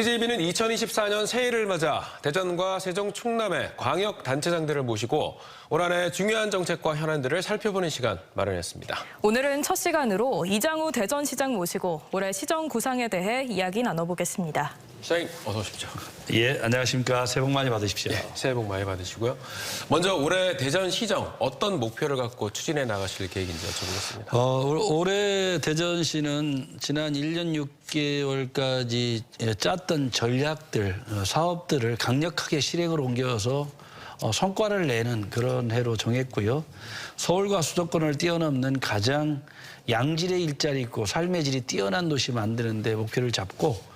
TJB는 2024년 새해를 맞아 대전과 세종, 충남의 광역단체장들을 모시고 올 한 해 중요한 정책과 현안들을 살펴보는 시간 마련했습니다. 오늘은 첫 시간으로 이장우 대전시장 모시고 올해 시정 구상에 대해 이야기 나눠보겠습니다. 시장님 어서 오십시오. 예, 안녕하십니까. 새해 복 많이 받으십시오. 새해 복 많이 받으시고요. 먼저 올해 대전시정 어떤 목표를 갖고 추진해 나가실 계획인지 여쭤보겠습니다. 올해 대전시는 지난 1년 6개월까지 짰던 전략들, 사업들을 강력하게 실행으로 옮겨서 성과를 내는 그런 해로 정했고요. 서울과 수도권을 뛰어넘는 가장 양질의 일자리 있고 삶의 질이 뛰어난 도시 만드는 데 목표를 잡고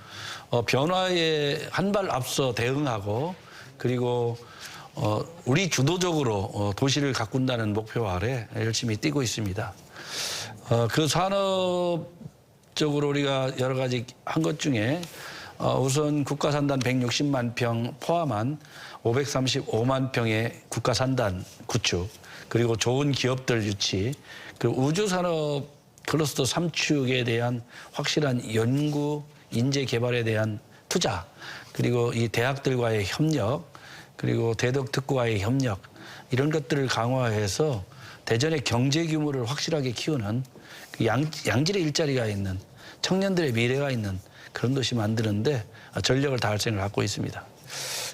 변화에 한 발 앞서 대응하고 그리고 우리 주도적으로 도시를 가꾼다는 목표 아래 열심히 뛰고 있습니다. 그 산업적으로 우리가 여러 가지 한 것 중에 우선 국가산단 160만 평 포함한 535만 평의 국가산단 구축, 그리고 좋은 기업들 유치, 그 우주산업 클러스터 3축에 대한 확실한 연구, 인재 개발에 대한 투자, 그리고 이 대학들과의 협력, 그리고 대덕특구와의 협력, 이런 것들을 강화해서 대전의 경제 규모를 확실하게 키우는 그 양질의 일자리가 있는 청년들의 미래가 있는 그런 도시 만드는데 전력을 다할 생각을 갖고 있습니다.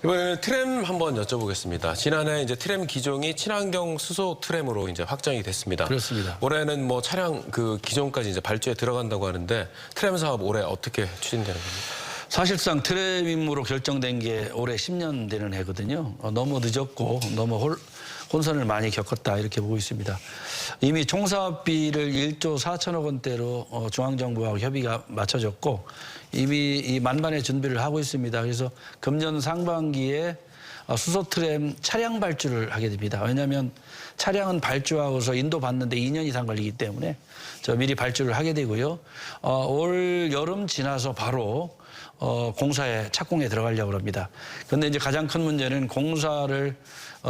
이번에는 트램 한번 여쭤보겠습니다. 지난해 이제 트램 기종이 친환경 수소 트램으로 이제 확정이 됐습니다. 그렇습니다. 올해는 뭐 차량 그 기종까지 이제 발주에 들어간다고 하는데 트램 사업 올해 어떻게 추진되는 겁니까? 사실상 트램 임무로 결정된 게 올해 10년 되는 해거든요. 너무 늦었고 너무 혼선을 많이 겪었다 이렇게 보고 있습니다. 이미 총사업비를 1조 4천억 원대로 중앙정부하고 협의가 맞춰졌고 이미 이 만반의 준비를 하고 있습니다. 그래서 금년 상반기에 수소 트램 차량 발주를 하게 됩니다. 왜냐하면 차량은 발주하고서 인도 받는데 2년 이상 걸리기 때문에 미리 발주를 하게 되고요. 올 여름 지나서 바로 공사에 착공에 들어가려고 합니다. 그런데 이제 가장 큰 문제는 공사를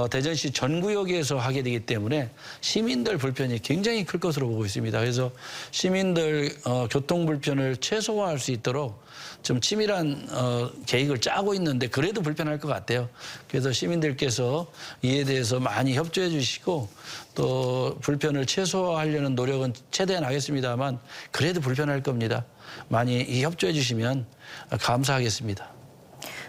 대전시 전구역에서 하게 되기 때문에 시민들 불편이 굉장히 클 것으로 보고 있습니다. 그래서 시민들 교통 불편을 최소화할 수 있도록 좀 치밀한 계획을 짜고 있는데 그래도 불편할 것 같아요. 그래서 시민들께서 이에 대해서 많이 협조해 주시고 또 불편을 최소화하려는 노력은 최대한 하겠습니다만 그래도 불편할 겁니다. 많이 협조해 주시면 감사하겠습니다.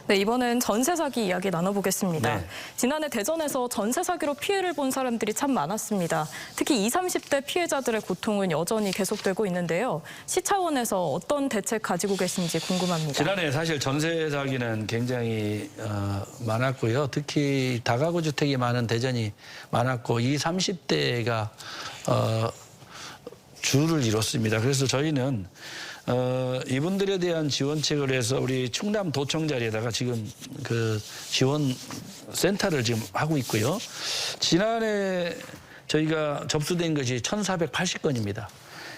네, 이번엔 전세 사기 이야기 나눠보겠습니다. 네. 지난해 대전에서 전세 사기로 피해를 본 사람들이 참 많았습니다. 특히 20, 30대 피해자들의 고통은 여전히 계속되고 있는데요. 시 차원에서 어떤 대책 가지고 계신지 궁금합니다. 지난해 사실 전세 사기는 굉장히 많았고요. 특히 다가구 주택이 많은 대전이 많았고 20, 30대가 주를 이뤘습니다. 그래서 저희는 이분들에 대한 지원책을 해서 우리 충남도청 자리에다가 지금 그 지원 센터를 지금 하고 있고요. 지난해 저희가 접수된 것이 1,480건입니다.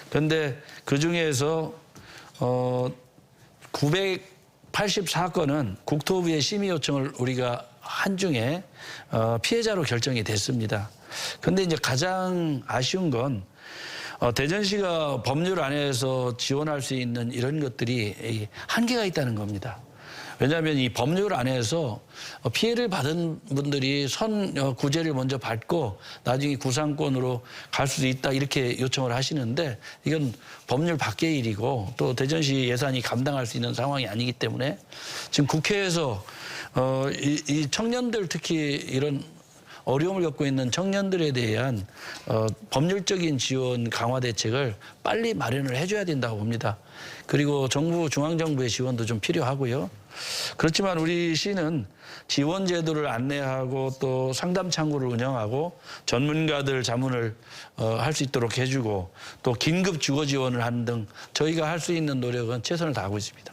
그런데 그 중에서 984건은 국토부의 심의 요청을 우리가 한중에 피해자로 결정이 됐습니다. 그런데 이제 가장 아쉬운 건 대전시가 법률 안에서 지원할 수 있는 이런 것들이 한계가 있다는 겁니다. 왜냐하면 이 법률 안에서 피해를 받은 분들이 구제를 먼저 받고 나중에 구상권으로 갈 수도 있다 이렇게 요청을 하시는데 이건 법률 밖의 일이고 또 대전시 예산이 감당할 수 있는 상황이 아니기 때문에 지금 국회에서 이 청년들 특히 이런 어려움을 겪고 있는 청년들에 대한 법률적인 지원 강화 대책을 빨리 마련을 해줘야 된다고 봅니다. 그리고 중앙정부의 지원도 좀 필요하고요. 그렇지만 우리 시는 지원 제도를 안내하고 또 상담 창구를 운영하고 전문가들 자문을 할 수 있도록 해주고 또 긴급 주거 지원을 하는 등 저희가 할 수 있는 노력은 최선을 다하고 있습니다.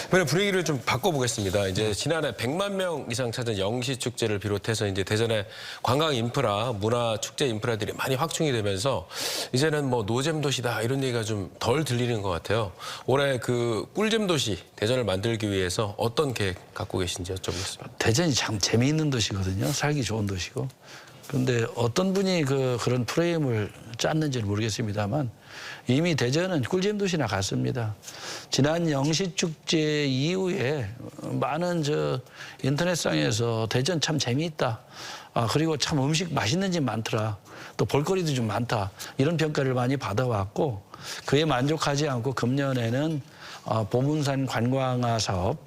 이번에 분위기를 좀 바꿔보겠습니다. 이제 지난해 100만 명 이상 찾은 영시축제를 비롯해서 이제 대전의 관광 인프라, 문화 축제 인프라들이 많이 확충이 되면서 이제는 뭐 노잼 도시다 이런 얘기가 좀 덜 들리는 것 같아요. 올해 그 꿀잼 도시 대전을 만들기 위해서 어떤 계획 갖고 계신지 여쭤보겠습니다. 대전이 참 재미있는 도시거든요. 살기 좋은 도시고. 그런데 어떤 분이 그런 프레임을 짰는지는 모르겠습니다만 이미 대전은 꿀잼 도시나 같습니다. 지난 영시축제 이후에 많은 인터넷상에서 대전 참 재미있다. 그리고 참 음식 맛있는 집 많더라. 또 볼거리도 좀 많다. 이런 평가를 많이 받아왔고 그에 만족하지 않고 금년에는 보문산 관광화 사업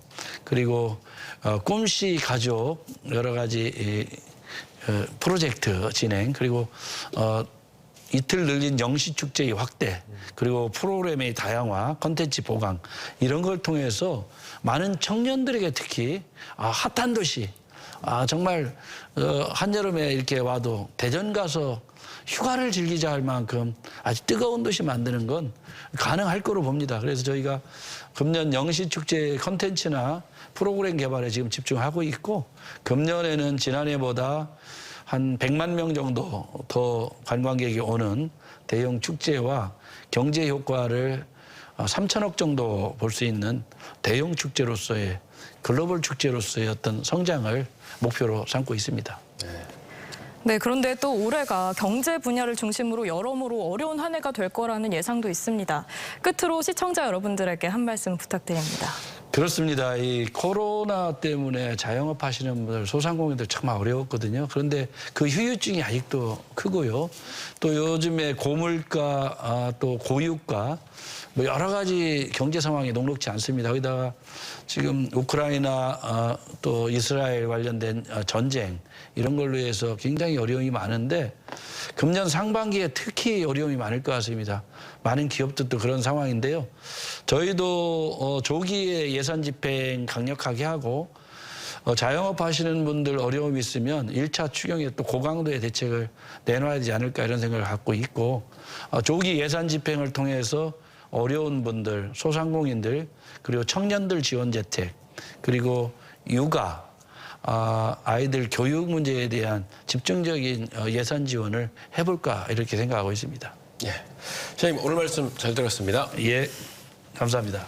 그리고 꿈씨 가족 여러 가지 프로젝트 진행 그리고 이틀 늘린 영시축제의 확대 그리고 프로그램의 다양화 콘텐츠 보강 이런 걸 통해서 많은 청년들에게 특히 핫한 도시 정말 한여름에 이렇게 와도 대전 가서 휴가를 즐기자 할 만큼 아주 뜨거운 도시 만드는 건 가능할 거로 봅니다. 그래서 저희가 금년 영시축제 콘텐츠나 프로그램 개발에 지금 집중하고 있고 금년에는 지난해보다 한 100만 명 정도 더 관광객이 오는 대형 축제와 경제 효과를 3천억 정도 볼 수 있는 대형 축제로서의 글로벌 축제로서의 어떤 성장을 목표로 삼고 있습니다. 네, 그런데 또 올해가 경제 분야를 중심으로 여러모로 어려운 한 해가 될 거라는 예상도 있습니다. 끝으로 시청자 여러분들에게 한 말씀 부탁드립니다. 그렇습니다. 이 코로나 때문에 자영업 하시는 분들, 소상공인들 정말 어려웠거든요. 그런데 그 후유증이 아직도 크고요. 또 요즘에 고물가, 또 고유가, 뭐 여러 가지 경제 상황이 녹록지 않습니다. 거기다가 지금 우크라이나 또 이스라엘 관련된 전쟁 이런 걸로 해서 굉장히 어려움이 많은데 금년 상반기에 특히 어려움이 많을 것 같습니다. 많은 기업들도 그런 상황인데요. 저희도 조기에 예산 집행 강력하게 하고 자영업 하시는 분들 어려움이 있으면 1차 추경에 또 고강도의 대책을 내놔야 되지 않을까 이런 생각을 갖고 있고 조기 예산 집행을 통해서 어려운 분들, 소상공인들, 그리고 청년들 지원 재택, 그리고 육아, 아이들 교육 문제에 대한 집중적인 예산 지원을 해볼까 이렇게 생각하고 있습니다. 예. 선생님 오늘 말씀 잘 들었습니다. 예, 감사합니다.